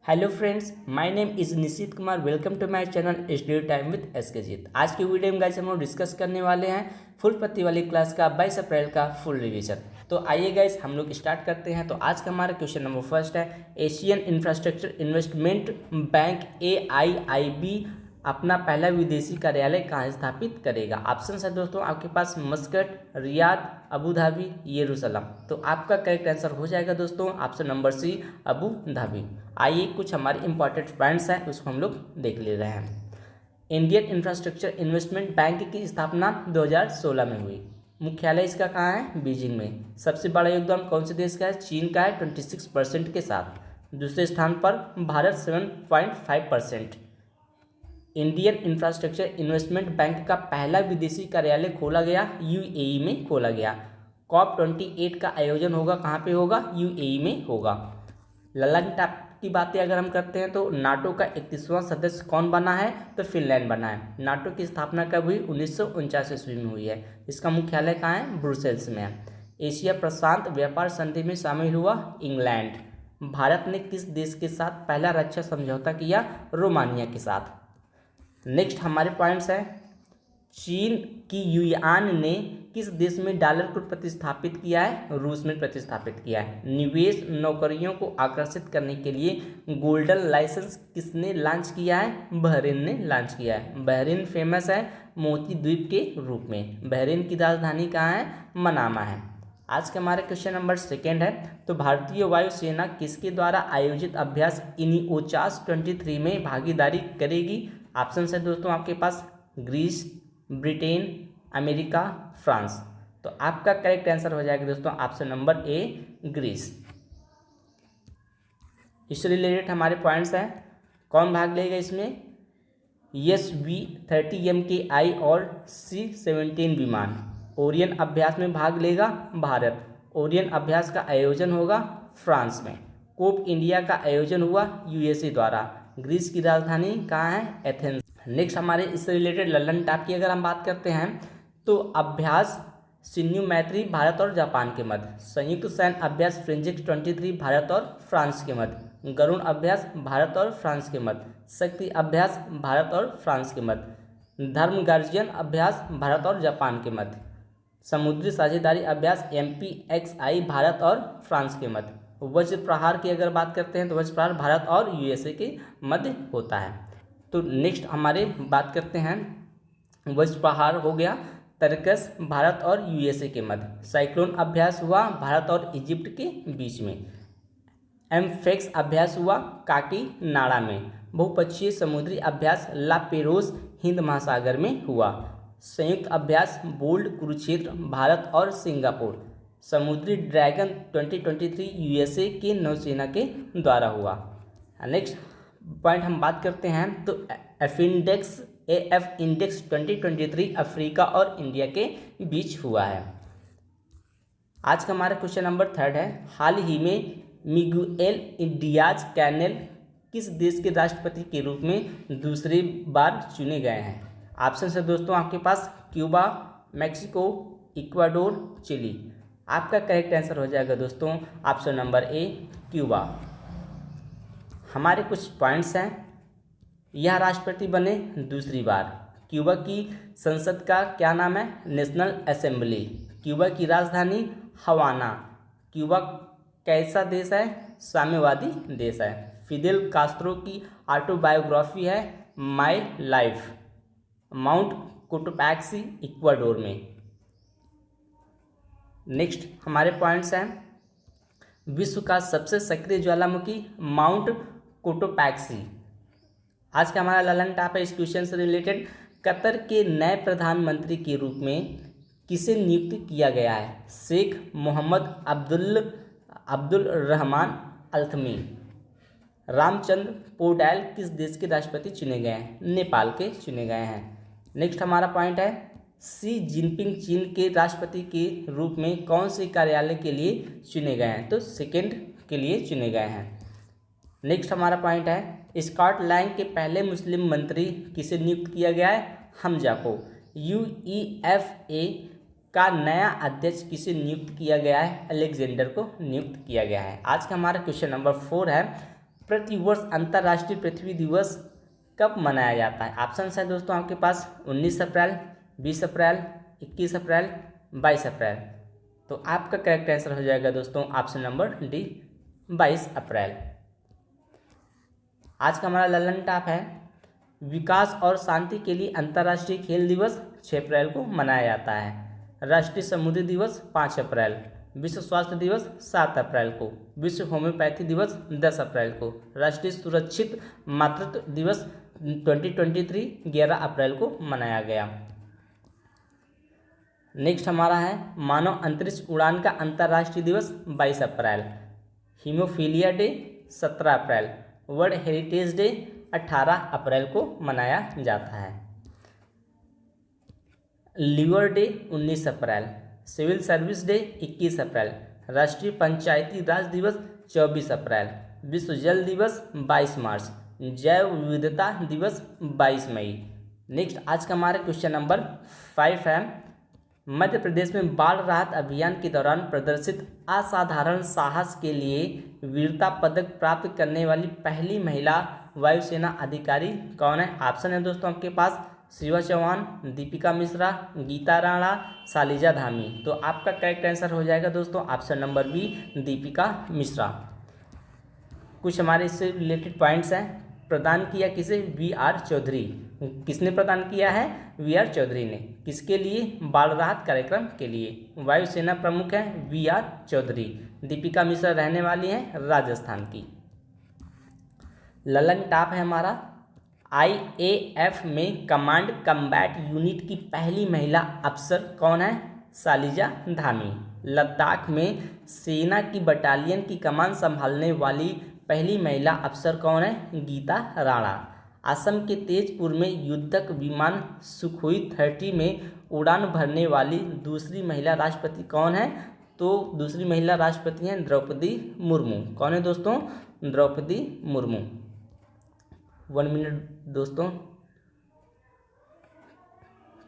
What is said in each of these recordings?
Hello friends, my name is Nishit Kumar. Welcome to my channel study time with SK Jeet. आज की video में guys हम लोग डिस्कस करने वाले हैं फुल पत्ती वाली क्लास का 22 अप्रैल का फुल रिवीजन। तो आइए गाइस हम लोग स्टार्ट करते हैं। तो आज का हमारा क्वेश्चन नंबर फर्स्ट है, Asian infrastructure investment bank AIIB अपना पहला विदेशी कार्यालय कहाँ स्थापित करेगा। ऑप्शन है दोस्तों आपके पास मस्कट, रियाद, अबू धाबी, यरूशलेम। तो आपका करेक्ट आंसर हो जाएगा दोस्तों option number C, Abu Dhabi. आइए कुछ हमारे इंपॉर्टेंट पॉइंट्स हैं उसको हम लोग देख ले रहे हैं। इंडियन इंफ्रास्ट्रक्चर इन्वेस्टमेंट बैंक की स्थापना 2016 में हुई। मुख्यालय इसका कहाँ है? बीजिंग में। सबसे बड़ा योगदान कौन से देश का है? चीन का है 26% के साथ। दूसरे स्थान पर Bharat 7.5%। Indian infrastructure investment bank का पहला विदेशी कार्यालय खोला गया UAE में खोला गया। COP28 का आयोजन होगा कहाँ पे होगा? UAE में होगा। ललन टैप की बातें अगर हम करते हैं तो नाटो का 31वां सदस्य कौन बना है? तो फिनलैंड बना है। नाटो की स्थापना कब हुई? 1949 ईस्वी में हुई है। इसका मुख्यालय कहाँ है? ब्रुसेल्स में है। एशिया प्रशांत व्यापार संधि में शामिल हुआ इंग्लैंड। भारत ने किस देश के साथ पहला रक्षा समझौता किया? रोमानिया के साथ। नेक्स्ट हमारे पॉइंट्स हैं, चीन की युआन ने किस देश में डॉलर को प्रतिस्थापित किया है? रूस में प्रतिस्थापित किया है। निवेश नौकरियों को आकर्षित करने के लिए गोल्डन लाइसेंस किसने लॉन्च किया है? बहरीन ने लॉन्च किया है। बहरीन फेमस है मोती द्वीप के रूप में। बहरीन की राजधानी कहाँ है? मनामा है। आज का हमारा क्वेश्चन नंबर सेकेंड है, तो भारतीय वायुसेना किसके द्वारा आयोजित अभ्यास इनिओचास 23 में भागीदारी करेगी? ऑप्शन है दोस्तों आपके पास ग्रीस, ब्रिटेन, अमेरिका, फ्रांस। तो आपका करेक्ट आंसर हो जाएगा दोस्तों ऑप्शन नंबर ए, ग्रीस। इससे रिलेटेड हमारे पॉइंट्स हैं, कौन भाग लेगा इसमें? SV-30 MKI और C-17 विमान। ओरियन अभ्यास में भाग लेगा भारत। ओरियन अभ्यास का आयोजन होगा फ्रांस में। कोप इंडिया का आयोजन हुआ USA द्वारा। ग्रीस की राजधानी कहाँ है? एथेंस। नेक्स्ट हमारे इससे रिलेटेड ललन टैप की अगर हम बात करते हैं तो अभ्यास सिन्यू मैत्री भारत और जापान के मध्य। संयुक्त सैन्य अभ्यास फ्रेंजिक्स 23 भारत और फ्रांस के मध्य। गरुण अभ्यास भारत और फ्रांस के मध्य। शक्ति अभ्यास भारत और फ्रांस के मध्य। धर्म गार्जियन अभ्यास भारत और जापान के मध्य। समुद्री साझेदारी अभ्यास MPXI भारत और फ्रांस के मध्य। वज्र प्रहार की अगर बात करते हैं तो वज्र प्रहार भारत और USA के मध्य होता है। तो नेक्स्ट हमारे बात करते हैं, वज्र प्रहार हो गया तरकस भारत और USA के मध्य। साइक्लोन अभ्यास हुआ भारत और इजिप्ट के बीच में। एम्फेक्स अभ्यास हुआ काकीनाडा में। बहुपक्षीय समुद्री अभ्यास ला पेरोस हिंद महासागर में हुआ। संयुक्त अभ्यास बोल्ड कुरुक्षेत्र भारत और सिंगापुर। समुद्री ड्रैगन 2023 USA के नौसेना के द्वारा हुआ। नेक्स्ट पॉइंट हम बात करते हैं तो AF इंडेक्स 2023 अफ्रीका और इंडिया के बीच हुआ है। आज का हमारा क्वेश्चन नंबर थर्ड है, हाल ही में मिगुएल डियाज कैनेल किस देश के राष्ट्रपति के रूप में दूसरी बार चुने गए हैं? ऑप्शन है दोस्तों आपके पास क्यूबा, मैक्सिको, इक्वाडोर, चिली। आपका करेक्ट आंसर हो जाएगा दोस्तों ऑप्शन नंबर ए, क्यूबा। हमारे कुछ पॉइंट्स हैं, यह राष्ट्रपति बने दूसरी बार। क्यूबा की संसद का क्या नाम है? National assembly. क्यूबा की राजधानी हवाना। क्यूबा कैसा देश है? साम्यवादी देश है। फिदेल कास्त्रो की ऑटोबायोग्राफी है my life. Mount Cotopaxi Ecuador में। नेक्स्ट हमारे पॉइंट्स हैं, विश्व का सबसे सक्रिय ज्वालामुखी माउंट कोटोपैक्सी। आज का हमारा ललन टॉप है इस क्वेश्चन से रिलेटेड, कतर के नए प्रधानमंत्री के रूप में किसे नियुक्त किया गया है? शेख मोहम्मद अब्दुल रहमान अल्थमी। रामचंद्र पोडाल किस देश के राष्ट्रपति चुने गए हैं? नेपाल के चुने गए हैं। नेक्स्ट हमारा पॉइंट है, शी जिनपिंग चीन के राष्ट्रपति के रूप में कौन से कार्यालय के लिए चुने गए हैं? तो सेकेंड के लिए चुने गए हैं। नेक्स्ट हमारा पॉइंट है, स्कॉटलैंड के पहले मुस्लिम मंत्री किसे नियुक्त किया गया है? हमजा को। UEFA का नया अध्यक्ष किसे नियुक्त किया गया है? अलेक्जेंडर को नियुक्त किया गया है। आज का हमारा क्वेश्चन नंबर 4 है, प्रतिवर्ष अंतर्राष्ट्रीय पृथ्वी दिवस कब मनाया जाता है? ऑप्शन है दोस्तों आपके पास 19 अप्रैल, 20 अप्रैल, 21 अप्रैल, 22 अप्रैल। तो आपका करेक्ट आंसर हो जाएगा दोस्तों ऑप्शन नंबर डी, 22 अप्रैल। आज का हमारा ललन टॉप है, विकास और शांति के लिए अंतर्राष्ट्रीय खेल दिवस 6 अप्रैल को मनाया जाता है। राष्ट्रीय समुद्री दिवस 5 अप्रैल, विश्व स्वास्थ्य दिवस 7 अप्रैल को, विश्व होम्योपैथी दिवस 10 अप्रैल को, राष्ट्रीय सुरक्षित मातृत्व दिवस 2023 11 अप्रैल को मनाया गया। नेक्स्ट हमारा है मानव अंतरिक्ष उड़ान का अंतर्राष्ट्रीय दिवस 22 अप्रैल, हीमोफीलिया डे 17 अप्रैल, वर्ल्ड हेरिटेज डे 18 अप्रैल को मनाया जाता है, लीवर डे 19 अप्रैल, सिविल सर्विस डे 21 अप्रैल, राष्ट्रीय पंचायती राज दिवस 24 अप्रैल, विश्व जल दिवस 22 मार्च, जैव विविधता दिवस 22 मई। नेक्स्ट आज का हमारा क्वेश्चन नंबर 5 है, मध्य प्रदेश में बाढ़ राहत अभियान के दौरान प्रदर्शित असाधारण साहस के लिए वीरता पदक प्राप्त करने वाली पहली महिला वायुसेना अधिकारी कौन है? ऑप्शन है दोस्तों आपके पास शिवा चौहान, दीपिका मिश्रा, गीता राणा, शालिजा धामी। तो आपका करेक्ट आंसर हो जाएगा दोस्तों option number B, Deepika Mishra. कुछ हमारे इससे रिलेटेड पॉइंट्स हैं। प्रदान किया किसे? V R Chaudhary. किसने प्रदान किया है? वी आर चौधरी ने। किसके लिए? बाढ़ राहत कार्यक्रम के लिए। वायुसेना प्रमुख है वी आर चौधरी। दीपिका मिश्रा रहने वाली हैं राजस्थान की। ललन टॉप है हमारा, IAF में कमांड कम्बैट यूनिट की पहली महिला अफसर कौन है? शालिजा धामी। लद्दाख में सेना की बटालियन की कमान संभालने वाली पहली महिला अफसर कौन है? गीता राणा। असम के तेजपुर में युद्धक विमान सुखोई 30 में उड़ान भरने वाली दूसरी महिला राष्ट्रपति कौन है? तो दूसरी महिला राष्ट्रपति हैं द्रौपदी मुर्मू। कौन है दोस्तों? द्रौपदी मुर्मू। 1 मिनट दोस्तों,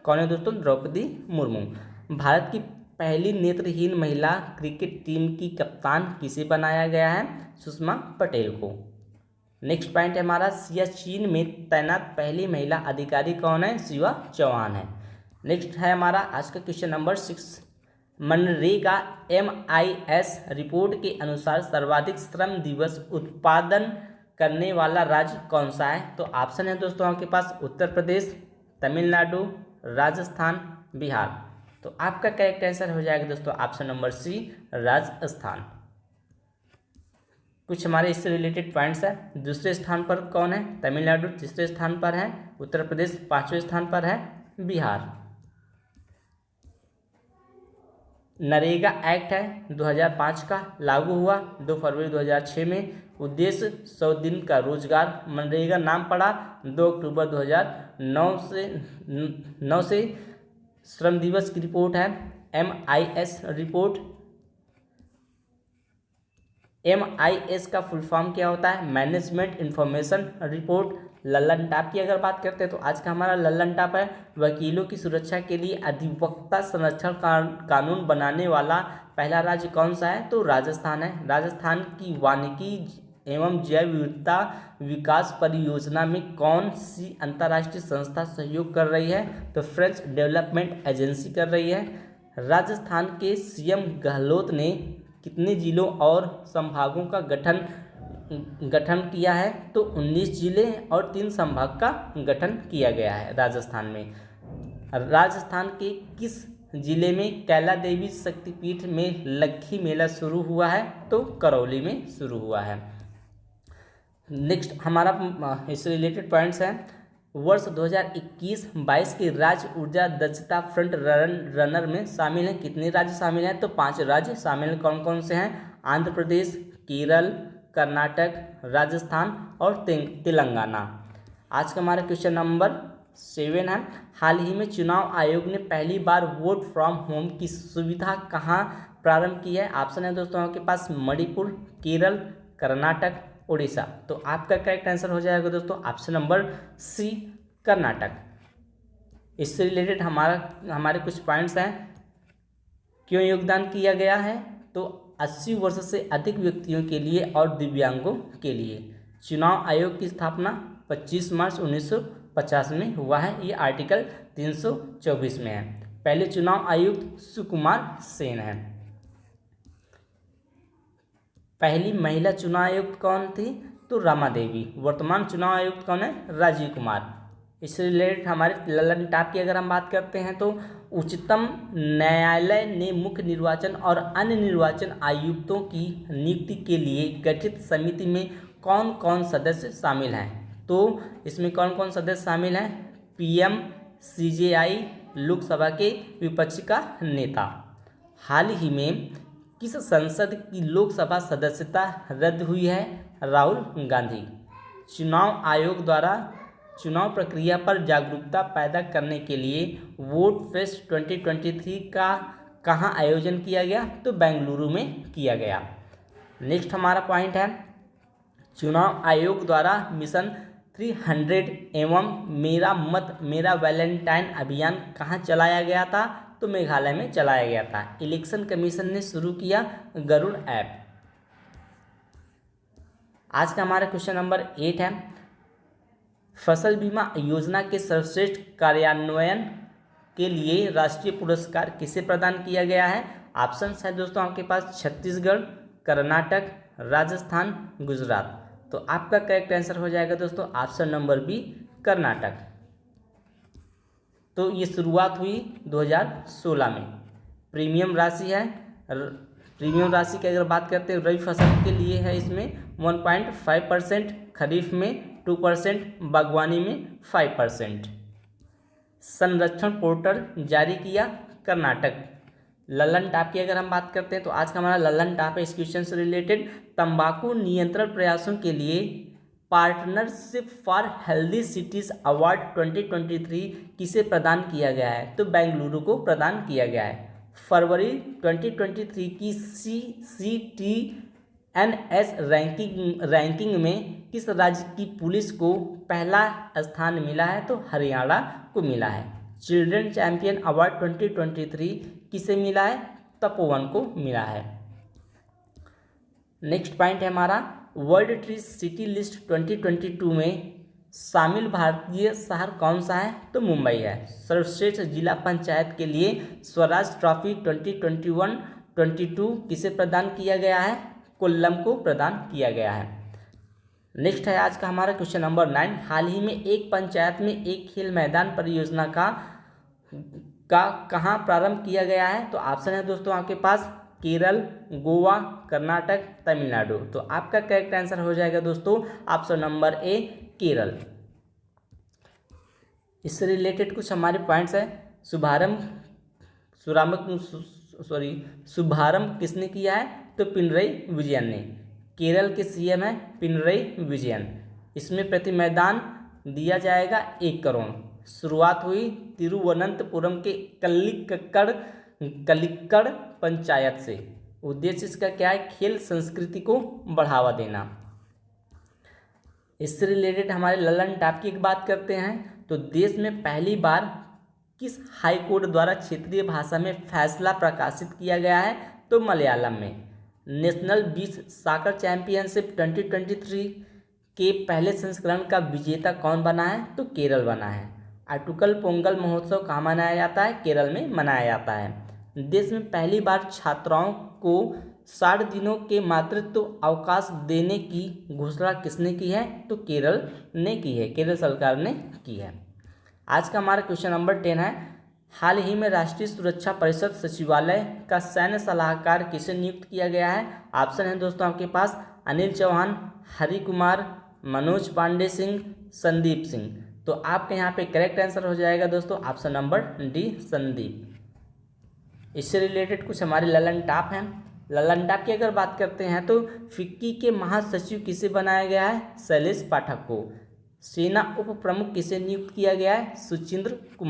कौन है दोस्तों? द्रौपदी मुर्मू। भारत की पहली नेत्रहीन महिला क्रिकेट टीम की कप्तान किसे बनाया गया है? सुषमा पटेल को। नेक्स्ट पॉइंट है हमारा, सियाचिन में तैनात पहली महिला अधिकारी कौन है? शिवा चौहान है। नेक्स्ट है हमारा आज का question number 6, MNREGA MIS report के अनुसार सर्वाधिक श्रम दिवस उत्पादन करने वाला राज्य कौन सा है? तो ऑप्शन है दोस्तों आपके पास उत्तर प्रदेश, तमिलनाडु, राजस्थान, बिहार। तो आपका करेक्ट आंसर हो जाएगा दोस्तों ऑप्शन नंबर सी, राजस्थान। कुछ हमारे इससे रिलेटेड पॉइंट्स हैं। दूसरे स्थान पर कौन है? तमिलनाडु। तीसरे स्थान पर है उत्तर प्रदेश। 5वें स्थान पर है बिहार। नरेगा एक्ट है 2005 का, लागू हुआ 2 फरवरी 2006 में। उद्देश्य 100 दिन का रोजगार। मनरेगा नाम पड़ा 2 अक्टूबर 2009 से। श्रम दिवस की रिपोर्ट है MIS रिपोर्ट। MIS का फुल फॉर्म क्या होता है? Management information report. Lalan top की अगर बात करते हैं तो आज का हमारा ललन टॉप है, वकीलों की सुरक्षा के लिए अधिवक्ता संरक्षण कानून बनाने वाला पहला राज्य कौन सा है? तो राजस्थान है। राजस्थान की वानिकी एवं जैव विविधता विकास परियोजना में कौन सी अंतर्राष्ट्रीय संस्था सहयोग कर रही है? तो फ्रेंच डेवलपमेंट एजेंसी कर रही है। राजस्थान के CM गहलोत ने कितने जिलों और संभागों का गठन किया है? तो 19 जिले और 3 संभाग का गठन किया गया है राजस्थान में। राजस्थान के किस जिले में कैला देवी शक्तिपीठ में लक्खी मेला शुरू हुआ है? तो करौली में शुरू हुआ है। नेक्स्ट हमारा इससे रिलेटेड पॉइंट्स हैं। वर्ष 2021-22 के राज्य ऊर्जा दक्षता फ्रंट रनर में शामिल हैं। कितने राज्य शामिल हैं? तो 5 राज्य शामिल हैं। कौन कौन से हैं? आंध्र प्रदेश, केरल, कर्नाटक, राजस्थान और तेलंगाना। आज का हमारा क्वेश्चन नंबर 7 है, हाल ही में चुनाव आयोग ने पहली बार वोट फ्रॉम होम की सुविधा कहाँ प्रारंभ की है? ऑप्शन है दोस्तों आपके पास मणिपुर, केरल, कर्नाटक, उड़ीसा। तो आपका करेक्ट आंसर हो जाएगा दोस्तों ऑप्शन नंबर सी, कर्नाटक। इससे रिलेटेड हमारे कुछ पॉइंट्स हैं। क्यों योगदान किया गया है? तो 80 वर्ष से अधिक व्यक्तियों के लिए और दिव्यांगों के लिए। चुनाव आयोग की स्थापना 25 मार्च 1950 में हुआ है। ये आर्टिकल 324 में है। पहले चुनाव आयुक्त सुकुमार सेन है। पहली महिला चुनाव आयुक्त कौन थी? तो रमा देवी। वर्तमान चुनाव आयुक्त कौन है? राजीव कुमार। इससे रिलेटेड हमारे ललन टॉप की अगर हम बात करते हैं तो उच्चतम न्यायालय ने मुख्य निर्वाचन और अन्य निर्वाचन आयुक्तों की नियुक्ति के लिए गठित समिति में कौन कौन सदस्य शामिल हैं? तो इसमें कौन कौन सदस्य शामिल हैं? पीएम, सीजेआई, लोकसभा के विपक्ष का नेता। हाल ही में किस संसद की लोकसभा सदस्यता रद्द हुई है? राहुल गांधी। चुनाव आयोग द्वारा चुनाव प्रक्रिया पर जागरूकता पैदा करने के लिए वोट फेस्ट 2023 का कहाँ आयोजन किया गया? तो बेंगलुरु में किया गया। नेक्स्ट हमारा पॉइंट है, चुनाव आयोग द्वारा मिशन 300 एवं मेरा मत मेरा वैलेंटाइन अभियान कहाँ चलाया गया था? तो मेघालय में चलाया गया था। इलेक्शन कमीशन ने शुरू किया गरुड़ ऐप। आज का हमारा क्वेश्चन नंबर 8 है, फसल बीमा योजना के सर्वश्रेष्ठ कार्यान्वयन के लिए राष्ट्रीय पुरस्कार किसे प्रदान किया गया है? ऑप्शन है दोस्तों आपके पास छत्तीसगढ़, कर्नाटक, राजस्थान, गुजरात। तो आपका करेक्ट आंसर हो जाएगा दोस्तों ऑप्शन नंबर बी, कर्नाटक। तो ये शुरुआत हुई 2016 में। प्रीमियम राशि है, प्रीमियम राशि की अगर बात करते हैं रबी फसल के लिए है इसमें 1.5%, खरीफ में 2%, बागवानी में 5%। संरक्षण पोर्टल जारी किया कर्नाटक। ललन टॉप की अगर हम बात करते हैं तो आज का हमारा ललन टॉप है इस क्वेश्चन से रिलेटेड, तंबाकू नियंत्रण प्रयासों के लिए partnership for healthy cities award 2023 किसे प्रदान किया गया है? तो बेंगलुरु को प्रदान किया गया है। फरवरी 2023 की CCTNS रैंकिंग में किस राज्य की पुलिस को पहला स्थान मिला है? तो हरियाणा को मिला है। चिल्ड्रन चैंपियन अवार्ड 2023 किसे मिला है? तपोवन को मिला है। नेक्स्ट पॉइंट है हमारा, वर्ल्ड ट्री सिटी लिस्ट 2022 में शामिल भारतीय शहर कौन सा है? तो मुंबई है। सर्वश्रेष्ठ जिला पंचायत के लिए स्वराज ट्रॉफी 2021-22 किसे प्रदान किया गया है? कोल्लम को प्रदान किया गया है। नेक्स्ट है आज का हमारा क्वेश्चन नंबर 9, हाल ही में एक पंचायत में एक खेल मैदान परियोजना का कहाँ प्रारंभ किया गया है? तो ऑप्शन है दोस्तों आपके पास केरल, गोवा, कर्नाटक, तमिलनाडु। तो आपका करेक्ट आंसर हो जाएगा दोस्तों ऑप्शन नंबर ए, केरल। इससे रिलेटेड कुछ हमारे पॉइंट्स है, शुभारंभ किसने किया है? तो पिनरई विजयन ने। केरल के सीएम है पिनरई विजयन। इसमें प्रति मैदान दिया जाएगा 1 करोड़। शुरुआत हुई तिरुवनंतपुरम के कल्लिक्कड़ पंचायत से। उद्देश्य इसका क्या है? खेल संस्कृति को बढ़ावा देना। इससे रिलेटेड हमारे ललन टॉप की एक बात करते हैं तो देश में पहली बार किस हाई कोर्ट द्वारा क्षेत्रीय भाषा में फैसला प्रकाशित किया गया है? तो मलयालम में। नेशनल बीच सॉकर चैंपियनशिप 2023 के पहले संस्करण का विजेता कौन बना है? तो केरल बना है। अटुकल पोंगल महोत्सव कहाँ मनाया जाता है? केरल में मनाया जाता है। देश में पहली बार छात्राओं को 60 दिनों के मातृत्व अवकाश देने की घोषणा किसने की है? तो केरल ने की है, केरल सरकार ने की है। आज का हमारा क्वेश्चन नंबर 10 है, हाल ही में राष्ट्रीय सुरक्षा परिषद सचिवालय का सैन्य सलाहकार किसे नियुक्त किया गया है? ऑप्शन है दोस्तों आपके पास अनिल चौहान, हरि कुमार, मनोज पांडे सिंह, संदीप सिंह। तो आपके यहाँ पे करेक्ट आंसर हो जाएगा दोस्तों ऑप्शन नंबर डी, संदीप। इससे रिलेटेड कुछ हमारे ललन टॉप हैं। ललन टॉप की अगर बात करते हैं तो फिक्की के महासचिव किसे बनाया गया है? शैलेश पाठक को। सेना उप प्रमुख किसे नियुक्त किया गया है? सुचिंद्र कुमार।